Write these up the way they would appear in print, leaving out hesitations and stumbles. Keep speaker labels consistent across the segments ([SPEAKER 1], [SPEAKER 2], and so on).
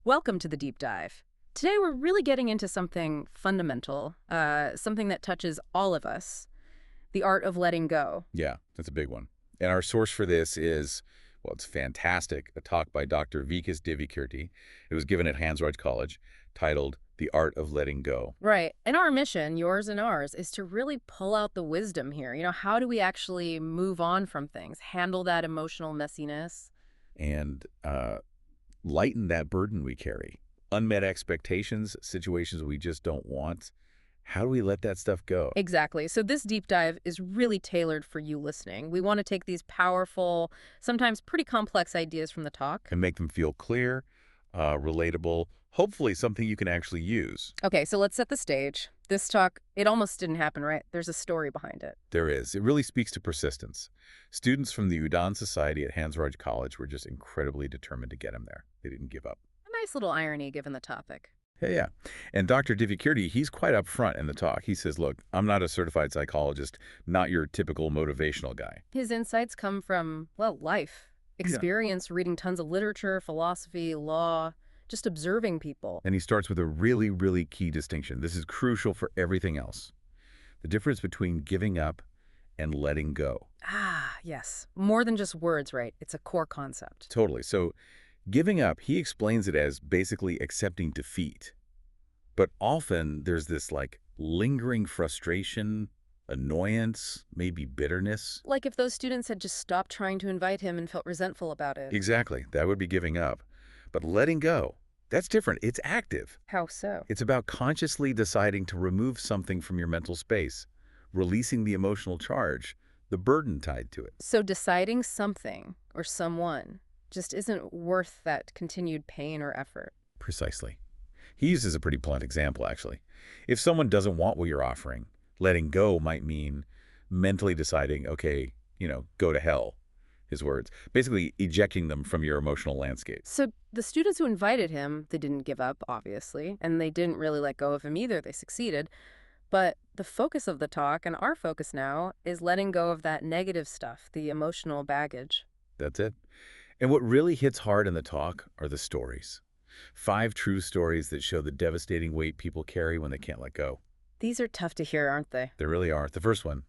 [SPEAKER 1] Welcome to the deep dive. Today we're really getting into something fundamental, something that touches all of us, the art of letting go.
[SPEAKER 2] Yeah, that's a big one. And our source for this is, well, it's fantastic, a talk by Dr. Vikas Divyakirti. It was given at Hansraj College, titled The Art of Letting Go.
[SPEAKER 1] Right. And our mission, yours and ours, is to really pull out the wisdom here. How do we actually move on from things, handle that emotional messiness?
[SPEAKER 2] And lighten that burden we carry. Unmet expectations, situations we just don't want. How do we let that stuff go?
[SPEAKER 1] Exactly. So this deep dive is really tailored for you listening. We want to take these powerful, sometimes pretty complex ideas from the talk.
[SPEAKER 2] And make them feel clear, relatable, hopefully something you can actually use.
[SPEAKER 1] Okay, so let's set the stage. This talk, it almost didn't happen, right? There's a story behind it.
[SPEAKER 2] There is. It really speaks to persistence. Students from the Udon Society at Hansraj College were just incredibly determined to get him there. They didn't give up.
[SPEAKER 1] A nice little irony given the topic.
[SPEAKER 2] Yeah. And Dr. Divyakirti, he's quite upfront in the talk. He says, look, I'm not a certified psychologist, not your typical motivational guy.
[SPEAKER 1] His insights come from, well, life, experience, reading tons of literature, philosophy, law, just observing people.
[SPEAKER 2] And he starts with a really, really key distinction. This is crucial for everything else. The difference between giving up and letting go.
[SPEAKER 1] Ah, yes. More than just words, right? It's a core concept.
[SPEAKER 2] Totally. So giving up, he explains it as basically accepting defeat. But often there's this lingering frustration, annoyance, maybe bitterness.
[SPEAKER 1] Like if those students had just stopped trying to invite him and felt resentful about it.
[SPEAKER 2] Exactly. That would be giving up. But letting go, that's different. It's active.
[SPEAKER 1] How so?
[SPEAKER 2] It's about consciously deciding to remove something from your mental space, releasing the emotional charge, the burden tied to it.
[SPEAKER 1] So deciding something or someone just isn't worth that continued pain or effort.
[SPEAKER 2] Precisely. He uses a pretty blunt example, actually. If someone doesn't want what you're offering, letting go might mean mentally deciding, okay, go to hell, his words. Basically ejecting them from your emotional landscape.
[SPEAKER 1] So the students who invited him, they didn't give up, obviously, and they didn't really let go of him either. They succeeded. But the focus of the talk, and our focus now, is letting go of that negative stuff, the emotional baggage.
[SPEAKER 2] That's it. And what really hits hard in the talk are the stories. 5 true stories that show the devastating weight people carry when they can't let go.
[SPEAKER 1] These are tough to hear, aren't they?
[SPEAKER 2] They really are. The first one,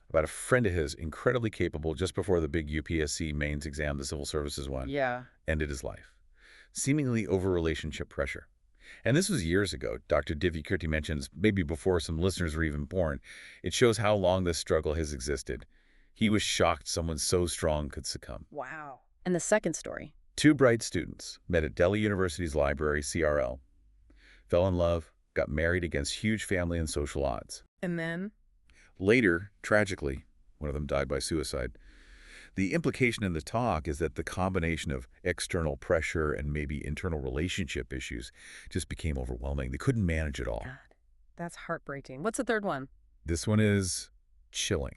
[SPEAKER 2] about a friend of his, incredibly capable, just before the big UPSC mains exam, the civil services one,
[SPEAKER 1] Yeah.
[SPEAKER 2] ended his life, seemingly over relationship pressure. And this was years ago. Dr. Divyakirti mentions, maybe before some listeners were even born. It shows how long this struggle has existed. He was shocked someone so strong could succumb.
[SPEAKER 1] Wow. And the second story?
[SPEAKER 2] 2 bright students met at Delhi University's library, CRL, fell in love, got married against huge family and social odds.
[SPEAKER 1] And then?
[SPEAKER 2] Later, tragically, one of them died by suicide. The implication in the talk is that the combination of external pressure and maybe internal relationship issues just became overwhelming. They couldn't manage it all.
[SPEAKER 1] God, that's heartbreaking. What's the third one?
[SPEAKER 2] This one is chilling.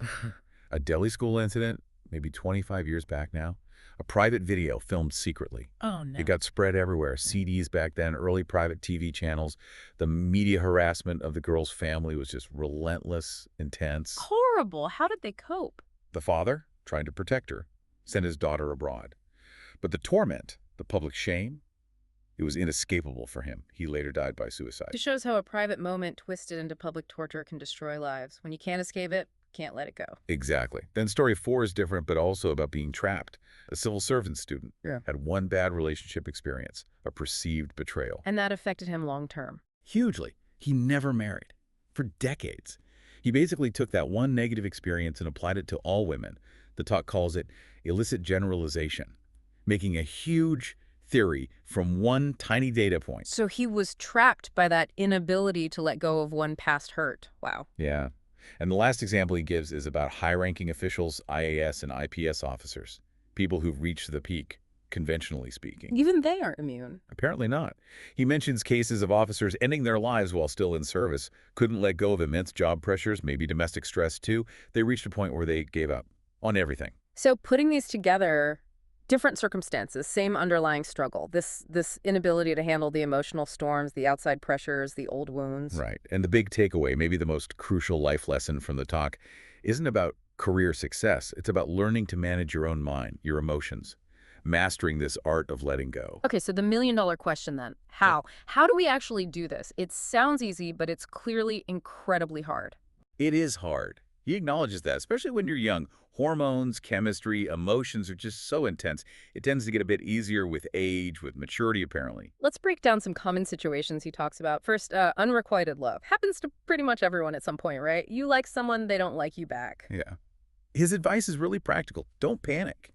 [SPEAKER 2] A Delhi school incident, maybe 25 years back now. A private video filmed secretly.
[SPEAKER 1] Oh, no.
[SPEAKER 2] It got spread everywhere. CDs back then, early private TV channels. The media harassment of the girl's family was just relentless, intense.
[SPEAKER 1] Horrible. How did they cope?
[SPEAKER 2] The father, trying to protect her, sent his daughter abroad. But the torment, the public shame, it was inescapable for him. He later died by suicide.
[SPEAKER 1] It shows how a private moment twisted into public torture can destroy lives. When you can't escape it, can't let it go.
[SPEAKER 2] Exactly. Then story 4 is different, but also about being trapped. A civil servant student had one bad relationship experience, a perceived betrayal.
[SPEAKER 1] And that affected him long term.
[SPEAKER 2] Hugely. He never married. For decades. He basically took that one negative experience and applied it to all women. The talk calls it illicit generalization, making a huge theory from one tiny data point.
[SPEAKER 1] So he was trapped by that inability to let go of one past hurt. Wow.
[SPEAKER 2] Yeah. And the last example he gives is about high-ranking officials, IAS and IPS officers, people who've reached the peak, conventionally speaking.
[SPEAKER 1] Even they aren't immune.
[SPEAKER 2] Apparently not. He mentions cases of officers ending their lives while still in service, couldn't let go of immense job pressures, maybe domestic stress too. They reached a point where they gave up on everything.
[SPEAKER 1] So putting these together, different circumstances, same underlying struggle, this inability to handle the emotional storms, the outside pressures, the old wounds.
[SPEAKER 2] Right. And the big takeaway, maybe the most crucial life lesson from the talk, isn't about career success. It's about learning to manage your own mind, your emotions, mastering this art of letting go.
[SPEAKER 1] Okay, so the million-dollar question then. How? How do we actually do this? It sounds easy, but it's clearly incredibly hard.
[SPEAKER 2] It is hard. He acknowledges that, especially when you're young. Hormones, chemistry, emotions are just so intense. It tends to get a bit easier with age, with maturity, apparently.
[SPEAKER 1] Let's break down some common situations he talks about. First, unrequited love. Happens to pretty much everyone at some point, right? You like someone, they don't like you back.
[SPEAKER 2] Yeah. His advice is really practical. Don't panic.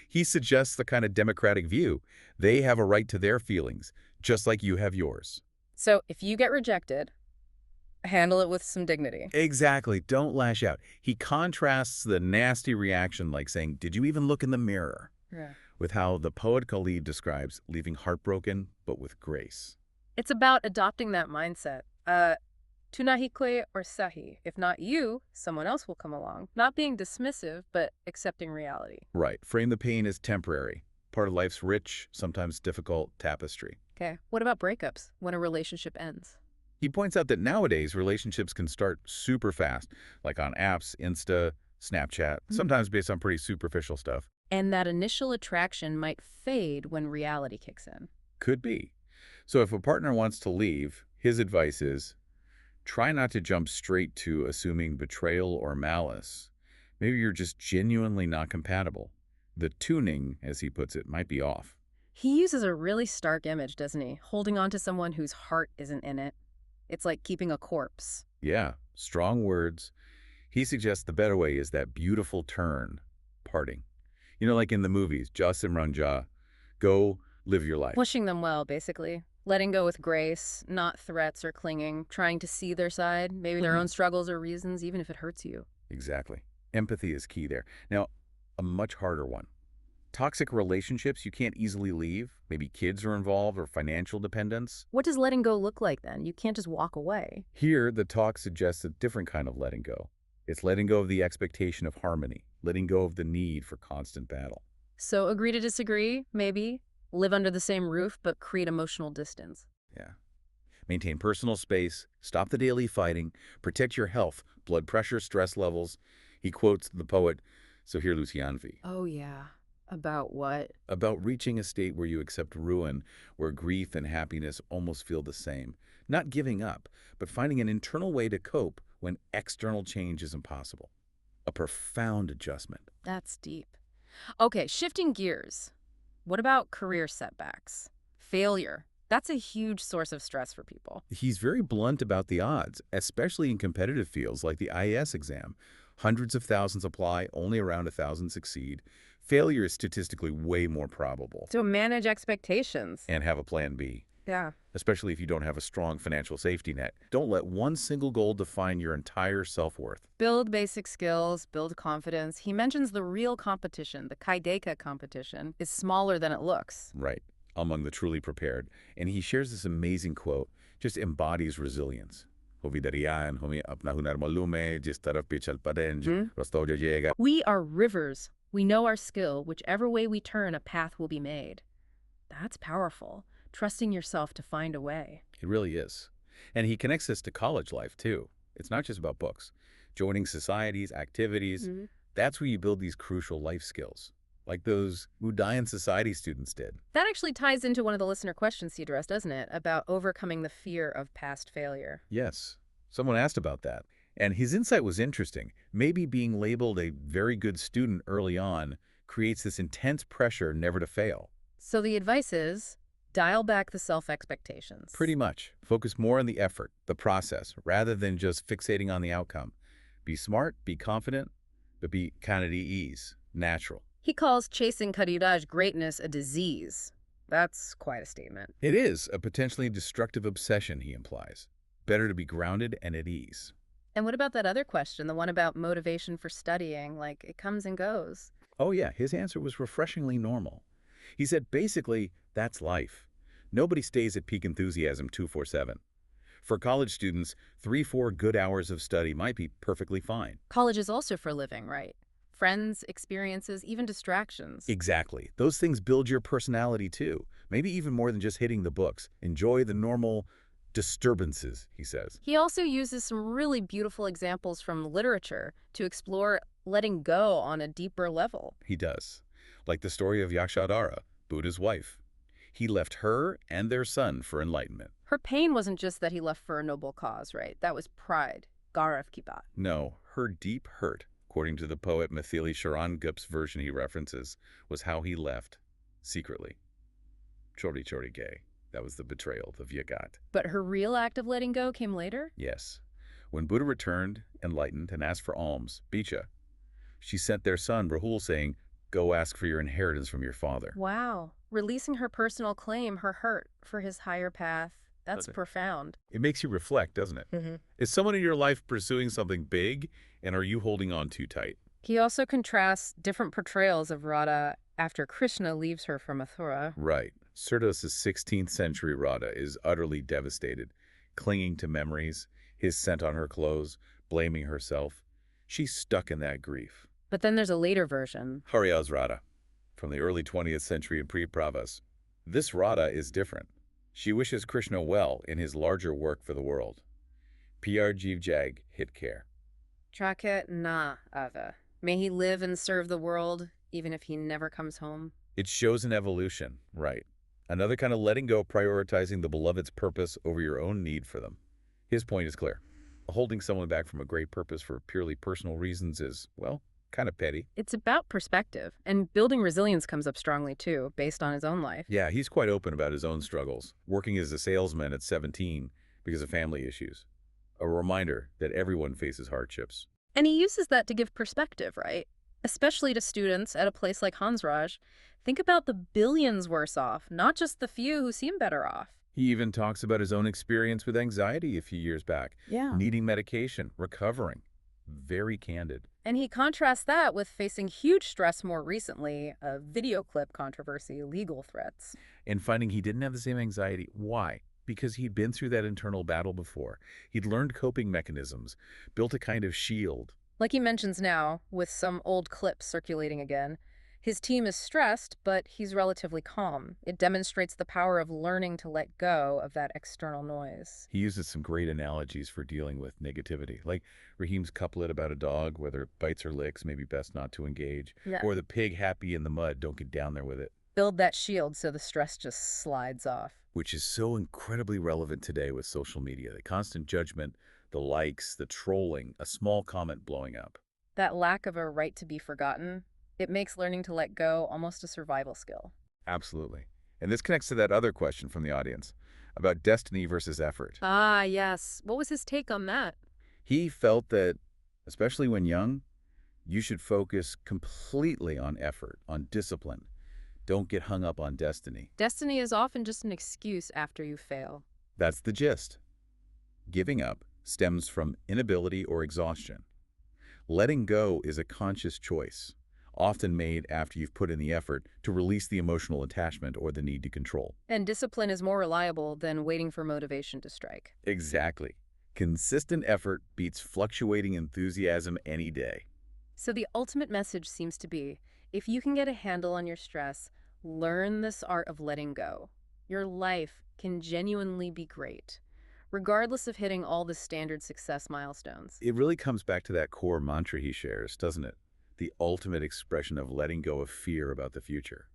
[SPEAKER 2] He suggests the kind of democratic view. They have a right to their feelings, just like you have yours.
[SPEAKER 1] So if you get rejected, handle it with some dignity.
[SPEAKER 2] Exactly. Don't lash out. He contrasts the nasty reaction, like saying, "Did you even look in the mirror?"
[SPEAKER 1] Yeah.
[SPEAKER 2] with how the poet Khalid describes leaving heartbroken, but with grace.
[SPEAKER 1] It's about adopting that mindset. Tu nahi koi or sahi. If not you, someone else will come along. Not being dismissive, but accepting reality.
[SPEAKER 2] Right. Frame the pain as temporary, part of life's rich, sometimes difficult tapestry.
[SPEAKER 1] Okay. What about breakups when a relationship ends?
[SPEAKER 2] He points out that nowadays relationships can start super fast, like on apps, Insta, Snapchat, sometimes based on pretty superficial stuff.
[SPEAKER 1] And that initial attraction might fade when reality kicks in.
[SPEAKER 2] Could be. So if a partner wants to leave, his advice is try not to jump straight to assuming betrayal or malice. Maybe you're just genuinely not compatible. The tuning, as he puts it, might be off.
[SPEAKER 1] He uses a really stark image, doesn't he? Holding on to someone whose heart isn't in it. It's like keeping a corpse.
[SPEAKER 2] Yeah, strong words. He suggests the better way is that beautiful turn, parting. You know, like in the movies, Ja Simran Ja, go live your life.
[SPEAKER 1] Pushing them well, basically. Letting go with grace, not threats or clinging, trying to see their side, maybe their own struggles or reasons, even if it hurts you.
[SPEAKER 2] Exactly. Empathy is key there. Now, a much harder one. Toxic relationships you can't easily leave. Maybe kids are involved or financial dependence.
[SPEAKER 1] What does letting go look like then? You can't just walk away.
[SPEAKER 2] Here, the talk suggests a different kind of letting go. It's letting go of the expectation of harmony, letting go of the need for constant battle.
[SPEAKER 1] So agree to disagree, maybe. Live under the same roof, but create emotional distance.
[SPEAKER 2] Yeah. Maintain personal space, stop the daily fighting, protect your health, blood pressure, stress levels. He quotes the poet Sohir Lucianvi
[SPEAKER 1] Oh, yeah. About what?
[SPEAKER 2] about reaching a state where you accept ruin, where grief and happiness almost feel the same. Not giving up, but finding an internal way to cope when external change is impossible. A profound adjustment.
[SPEAKER 1] That's deep. Okay, shifting gears. What about career setbacks? Failure. That's a huge source of stress for people.
[SPEAKER 2] He's very blunt about the odds, especially in competitive fields like the IAS exam. Hundreds of thousands apply, only around 1,000 succeed. Failure is statistically way more probable.
[SPEAKER 1] So manage expectations.
[SPEAKER 2] And have a plan B,
[SPEAKER 1] Yeah.
[SPEAKER 2] especially if you don't have a strong financial safety net. Don't let one single goal define your entire self-worth.
[SPEAKER 1] Build basic skills, build confidence. He mentions the real competition, the Kaideka competition, is smaller than it looks.
[SPEAKER 2] Right, among the truly prepared. And he shares this amazing quote, just embodies resilience. We are
[SPEAKER 1] rivers. We know our skill. Whichever way we turn, a path will be made. That's powerful. Trusting yourself to find a way.
[SPEAKER 2] It really is. And he connects this to college life, too. It's not just about books. Joining societies, activities, that's where you build these crucial life skills, like those Udayan Society students did.
[SPEAKER 1] That actually ties into one of the listener questions he addressed, doesn't it? About overcoming the fear of past failure.
[SPEAKER 2] Yes, someone asked about that. And his insight was interesting. Maybe being labeled a very good student early on creates this intense pressure never to fail.
[SPEAKER 1] So the advice is, dial back the self-expectations.
[SPEAKER 2] Pretty much. Focus more on the effort, the process, rather than just fixating on the outcome. Be smart, be confident, but be kind of at ease, natural.
[SPEAKER 1] He calls chasing Kariraj greatness a disease. That's quite a statement.
[SPEAKER 2] It is a potentially destructive obsession, he implies. Better to be grounded and at ease.
[SPEAKER 1] And what about that other question, the one about motivation for studying, like it comes and goes?
[SPEAKER 2] Oh yeah, his answer was refreshingly normal. He said basically, that's life. Nobody stays at peak enthusiasm 24/7. For college students, 3-4 good hours of study might be perfectly fine.
[SPEAKER 1] College is also for living, right? Friends, experiences, even distractions.
[SPEAKER 2] Exactly. Those things build your personality too. Maybe even more than just hitting the books. Enjoy the normal disturbances, he says.
[SPEAKER 1] He also uses some really beautiful examples from literature to explore letting go on a deeper level.
[SPEAKER 2] He does. like the story of Yakshadara, Buddha's wife. He left her and their son for enlightenment.
[SPEAKER 1] Her pain wasn't just that he left for a noble cause, right? That was pride. Gaurav ki baat.
[SPEAKER 2] No, her deep hurt, according to the poet Maithili Sharan Gup's version he references, was how he left, secretly. Chori chori gay. That was the betrayal, the vyagat.
[SPEAKER 1] But her real act of letting go came later?
[SPEAKER 2] Yes. When Buddha returned, enlightened, and asked for alms, Bicha, she sent their son, Rahul, saying, "Go ask for your inheritance from your father."
[SPEAKER 1] Wow. Releasing her personal claim, her hurt, for his higher path. That's
[SPEAKER 2] Doesn't it?
[SPEAKER 1] profound.
[SPEAKER 2] It makes you reflect, doesn't it? Is someone in your life pursuing something big, and are you holding on too tight?
[SPEAKER 1] He also contrasts different portrayals of Radha after Krishna leaves her for Mathura.
[SPEAKER 2] Right. Surdos's 16th century Radha is utterly devastated, clinging to memories, his scent on her clothes, blaming herself. She's stuck in that grief.
[SPEAKER 1] But then there's a later version.
[SPEAKER 2] Harial's Radha, from the early 20th century in Pravas. This Radha is different. She wishes Krishna well in his larger work for the world. Pyar Jeev Jag, hit care.
[SPEAKER 1] Traket na ava. May he live and serve the world, even if he never comes home.
[SPEAKER 2] It shows an evolution, right? Another kind of letting go, prioritizing the beloved's purpose over your own need for them. His point is clear. Holding someone back from a great purpose for purely personal reasons is, well, kind of petty.
[SPEAKER 1] It's about perspective, and building resilience comes up strongly too, based on his own life.
[SPEAKER 2] Yeah, he's quite open about his own struggles, working as a salesman at 17 because of family issues. A reminder that everyone faces hardships.
[SPEAKER 1] And he uses that to give perspective, right? Especially to students at a place like Hansraj. Think about the billions worse off, not just the few who seem better off.
[SPEAKER 2] He even talks about his own experience with anxiety a few years back, needing medication, recovering. Very candid.
[SPEAKER 1] And he contrasts that with facing huge stress more recently, a video clip controversy, legal threats.
[SPEAKER 2] And finding he didn't have the same anxiety. Why? Because he'd been through that internal battle before. He'd learned coping mechanisms, built a kind of shield.
[SPEAKER 1] Like he mentions now, with some old clips circulating again, his team is stressed, but he's relatively calm. It demonstrates the power of learning to let go of that external noise.
[SPEAKER 2] He uses some great analogies for dealing with negativity, like Raheem's couplet about a dog, whether it bites or licks, maybe best not to engage, or the pig happy in the mud, don't get down there with it.
[SPEAKER 1] Build that shield so the stress just slides off.
[SPEAKER 2] Which is so incredibly relevant today with social media. The constant judgment, the likes, the trolling, a small comment blowing up.
[SPEAKER 1] That lack of a right to be forgotten, it makes learning to let go almost a survival skill.
[SPEAKER 2] Absolutely. And this connects to that other question from the audience about destiny versus effort.
[SPEAKER 1] Ah, yes. What was his take on that?
[SPEAKER 2] He felt that, especially when young, you should focus completely on effort, on discipline. Don't get hung up on destiny.
[SPEAKER 1] Destiny is often just an excuse after you fail.
[SPEAKER 2] That's the gist. Giving up stems from inability or exhaustion. Letting go is a conscious choice, often made after you've put in the effort to release the emotional attachment or the need to control.
[SPEAKER 1] And discipline is more reliable than waiting for motivation to strike.
[SPEAKER 2] Exactly. Consistent effort beats fluctuating enthusiasm any day.
[SPEAKER 1] So the ultimate message seems to be, if you can get a handle on your stress, learn this art of letting go. Your life can genuinely be great, regardless of hitting all the standard success milestones.
[SPEAKER 2] It really comes back to that core mantra he shares, doesn't it? The ultimate expression of letting go of fear about the future.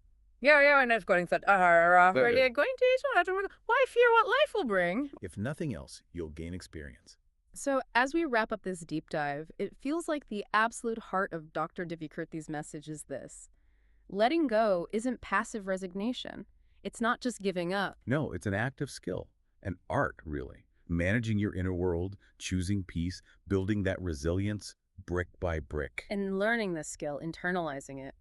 [SPEAKER 1] And it's going to why fear what life will bring?
[SPEAKER 2] If nothing else, you'll gain experience.
[SPEAKER 1] So as we wrap up this deep dive, it feels like the absolute heart of Dr. Divyakirti's message is this. Letting go isn't passive resignation. It's not just giving up.
[SPEAKER 2] No, it's an act of skill, an art, really. Managing your inner world, choosing peace, building that resilience brick by brick.
[SPEAKER 1] And learning this skill, internalizing it.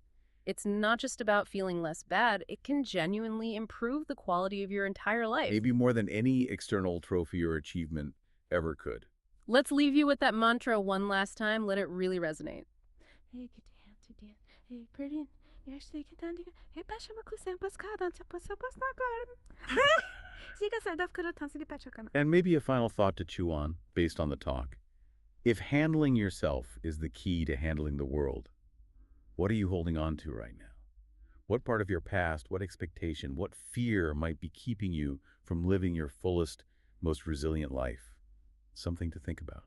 [SPEAKER 1] It's not just about feeling less bad. It can genuinely improve the quality of your entire life.
[SPEAKER 2] Maybe more than any external trophy or achievement ever could.
[SPEAKER 1] Let's leave you with that mantra one last time. Let it really resonate.
[SPEAKER 2] And maybe a final thought to chew on, based on the talk. If handling yourself is the key to handling the world, what are you holding on to right now? What part of your past, what expectation, what fear might be keeping you from living your fullest, most resilient life? Something to think about.